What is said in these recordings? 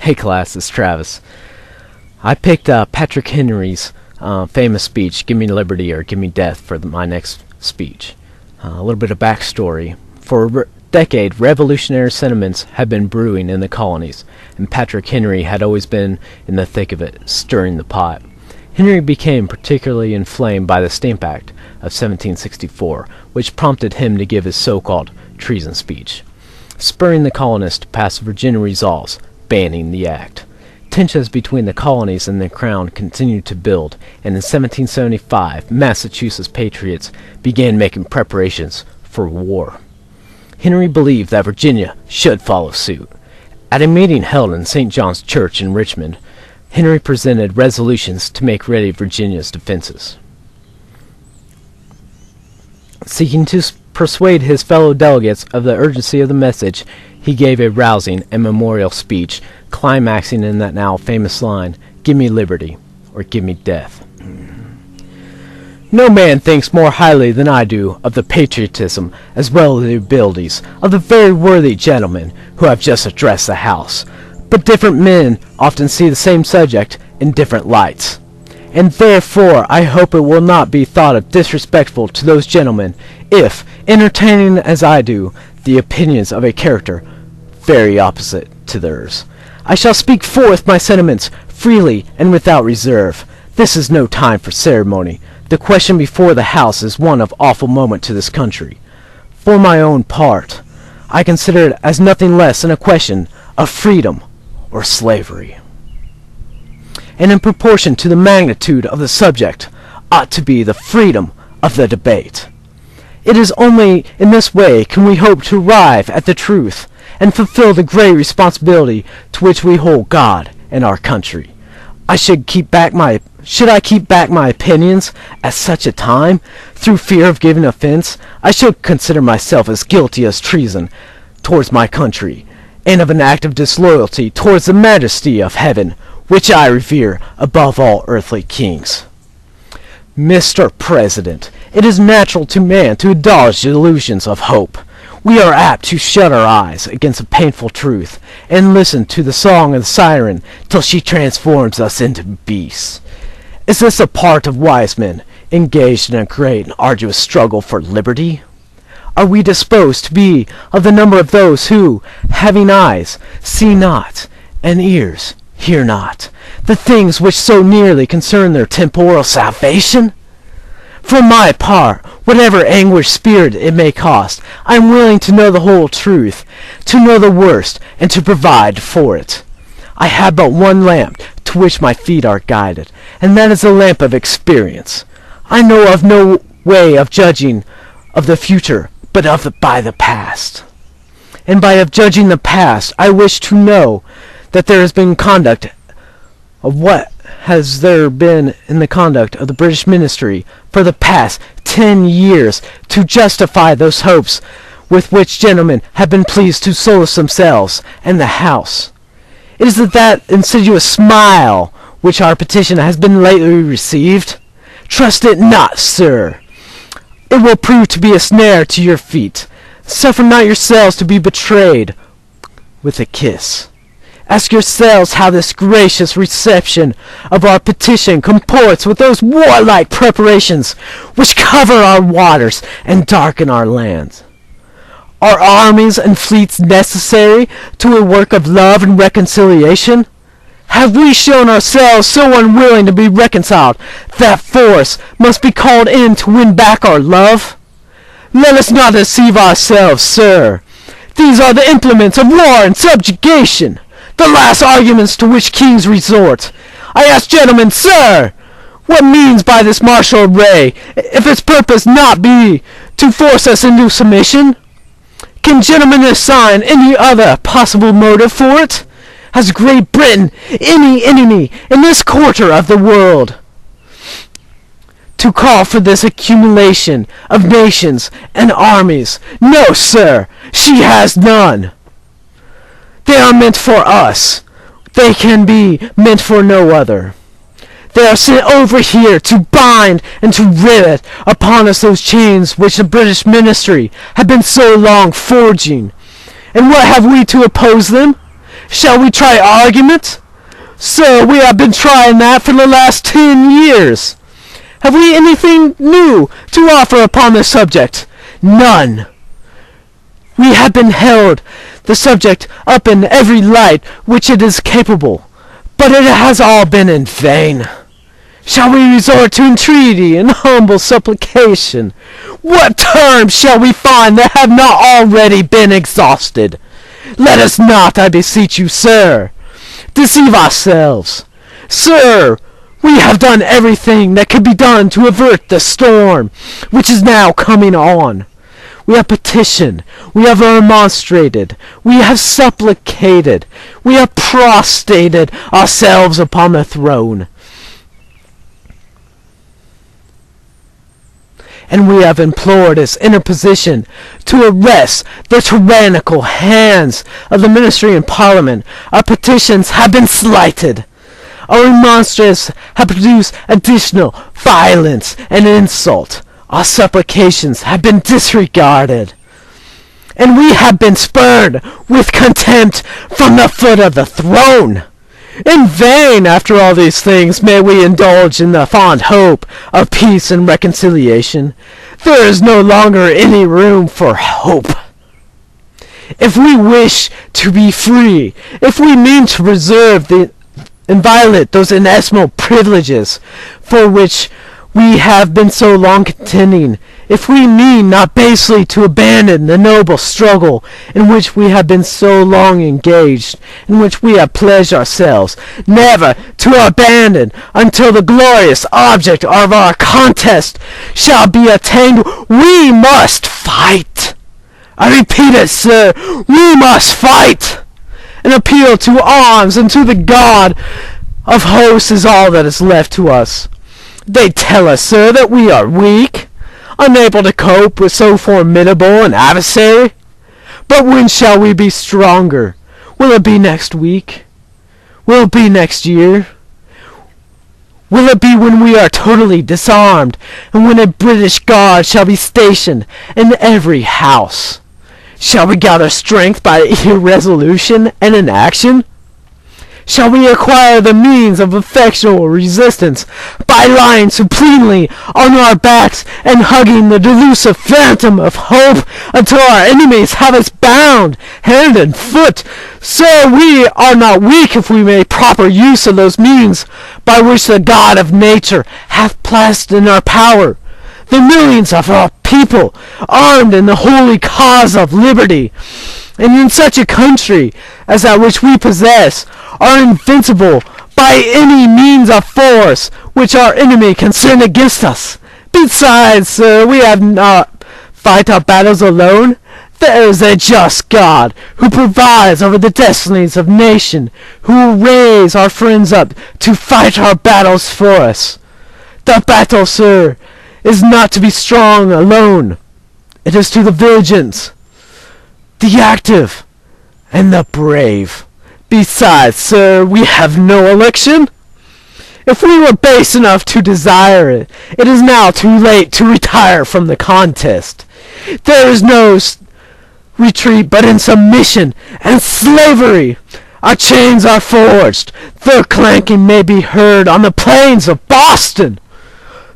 Hey class, it's Travis. I picked Patrick Henry's famous speech, "Give me liberty or give me death," for my next speech. A little bit of backstory. For a decade, revolutionary sentiments had been brewing in the colonies, and Patrick Henrey had always been in the thick of it, stirring the pot. Henry became particularly inflamed by the Stamp Act of 1764, which prompted him to give his so-called treason speech, spurring the colonists to pass Virginia resolves banning the act. Tensions between the colonies and the crown continued to build, and in 1775 Massachusetts patriots began making preparations for war. Henry believed that Virginia should follow suit. At a meeting held in St. John's Church in Richmond, Henry presented resolutions to make ready Virginia's defenses. Seeking to persuade his fellow delegates of the urgency of the message, he gave a rousing and memorial speech, climaxing in that now famous line, "Give me liberty, or give me death." No man thinks more highly than I do of the patriotism as well as the abilities of the very worthy gentlemen who have just addressed the House, but different men often see the same subject in different lights, and therefore I hope it will not be thought of disrespectful to those gentlemen if, entertaining as I do the opinions of a character very opposite to theirs, I shall speak forth my sentiments freely and without reserve. This is no time for ceremony. The question before the House is one of awful moment to this country. For my own part, I consider it as nothing less than a question of freedom or slavery, and in proportion to the magnitude of the subject ought to be the freedom of the debate. It is only in this way can we hope to arrive at the truth and fulfill the great responsibility to which we hold God and our country. Should I keep back my opinions at such a time, through fear of giving offense, I should consider myself as guilty as treason towards my country, and of an act of disloyalty towards the majesty of heaven, which I revere above all earthly kings. Mr. President, it is natural to man to indulge delusions of hope. We are apt to shut our eyes against a painful truth, and listen to the song of the siren till she transforms us into beasts. Is this a part of wise men, engaged in a great and arduous struggle for liberty? Are we disposed to be of the number of those who, having eyes, see not, and ears, hear not, the things which so nearly concern their temporal salvation? For my part, whatever anguish spirit it may cost, I am willing to know the whole truth, to know the worst, and to provide for it. I have but one lamp to which my feet are guided, and that is the lamp of experience. I know of no way of judging of the future, but by the past. And by of judging the past, I wish to know that there has been conduct of what has there been in the conduct of the British ministry for the past 10 years to justify those hopes with which gentlemen have been pleased to solace themselves and the House. It is that insidious smile which our petition has been lately received. Trust it not, sir. It will prove to be a snare to your feet. Suffer not yourselves to be betrayed with a kiss. Ask yourselves how this gracious reception of our petition comports with those warlike preparations which cover our waters and darken our lands. Are armies and fleets necessary to a work of love and reconciliation? Have we shown ourselves so unwilling to be reconciled that force must be called in to win back our love? Let us not deceive ourselves, sir. These are the implements of war and subjugation, the last arguments to which kings resort. I ask gentlemen, sir, what means by this martial array, if its purpose not be to force us into submission? Can gentlemen assign any other possible motive for it? Has Great Britain any enemy in this quarter of the world to call for this accumulation of nations and armies? No, sir, she has none. They are meant for us. They can be meant for no other. They are sent over here to bind and to rivet upon us those chains which the British ministry have been so long forging. And what have we to oppose them? Shall we try argument? Sir, we have been trying that for the last 10 years. Have we anything new to offer upon the subject? None. We have been held the subject up in every light which it is capable, but it has all been in vain. Shall we resort to entreaty and humble supplication? What terms shall we find that have not already been exhausted? Let us not, I beseech you, sir, deceive ourselves. Sir, we have done everything that could be done to avert the storm which is now coming on. We have petitioned, we have remonstrated, we have supplicated, we have prostrated ourselves upon the throne. And we have implored its interposition to arrest the tyrannical hands of the ministry and parliament. Our petitions have been slighted. Our remonstrances have produced additional violence and insult. Our supplications have been disregarded. And we have been spurned with contempt from the foot of the throne. In vain, after all these things, may we indulge in the fond hope of peace and reconciliation. There is no longer any room for hope. If we wish to be free, if we mean to preserve the inviolate those inestimable privileges for which we have been so long contending, if we mean not basely to abandon the noble struggle in which we have been so long engaged, in which we have pledged ourselves never to abandon until the glorious object of our contest shall be attained, we must fight. I repeat it, sir, we must fight. An appeal to arms and to the God of hosts is all that is left to us. They tell us, sir, that we are weak, unable to cope with so formidable an adversary. But when shall we be stronger? Will it be next week? Will it be next year? Will it be when we are totally disarmed, and when a British guard shall be stationed in every house? Shall we gather strength by irresolution and inaction? Shall we acquire the means of effectual resistance by lying supinely on our backs and hugging the delusive phantom of hope until our enemies have us bound hand and foot? So we are not weak if we make proper use of those means by which the God of nature hath placed in our power the millions of our people armed in the holy cause of liberty, and in such a country as that which we possess, are invincible by any means of force which our enemy can send against us. Besides, sir, we have not fight our battles alone. There is a just God who provides over the destinies of nation, who will raise our friends up to fight our battles for us. The battle, sir, is not to be strong alone. It is to the vigilant, the active, and the brave. Besides, sir, we have no election. If we were base enough to desire it, it is now too late to retire from the contest. There is no retreat but in submission and slavery. Our chains are forged. Their clanking may be heard on the plains of Boston.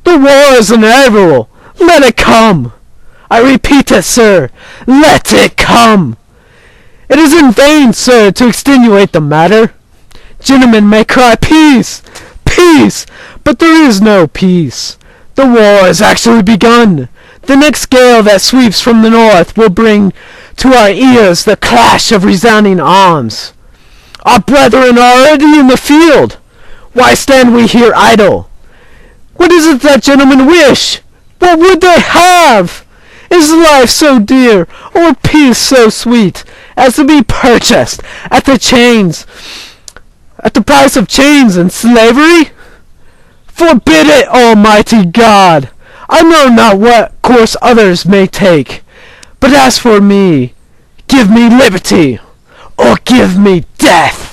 The war is inevitable. Let it come. I repeat it, sir. Let it come. It is in vain, sir, to extenuate the matter. Gentlemen may cry peace, peace, but there is no peace. The war has actually begun. The next gale that sweeps from the north will bring to our ears the clash of resounding arms. Our brethren are already in the field. Why stand we here idle? What is it that gentlemen wish? What would they have? Is life so dear, or peace so sweet, as to be purchased at the price of chains and slavery? Forbid it, Almighty God! I know not what course others may take, but as for me, give me liberty, or give me death!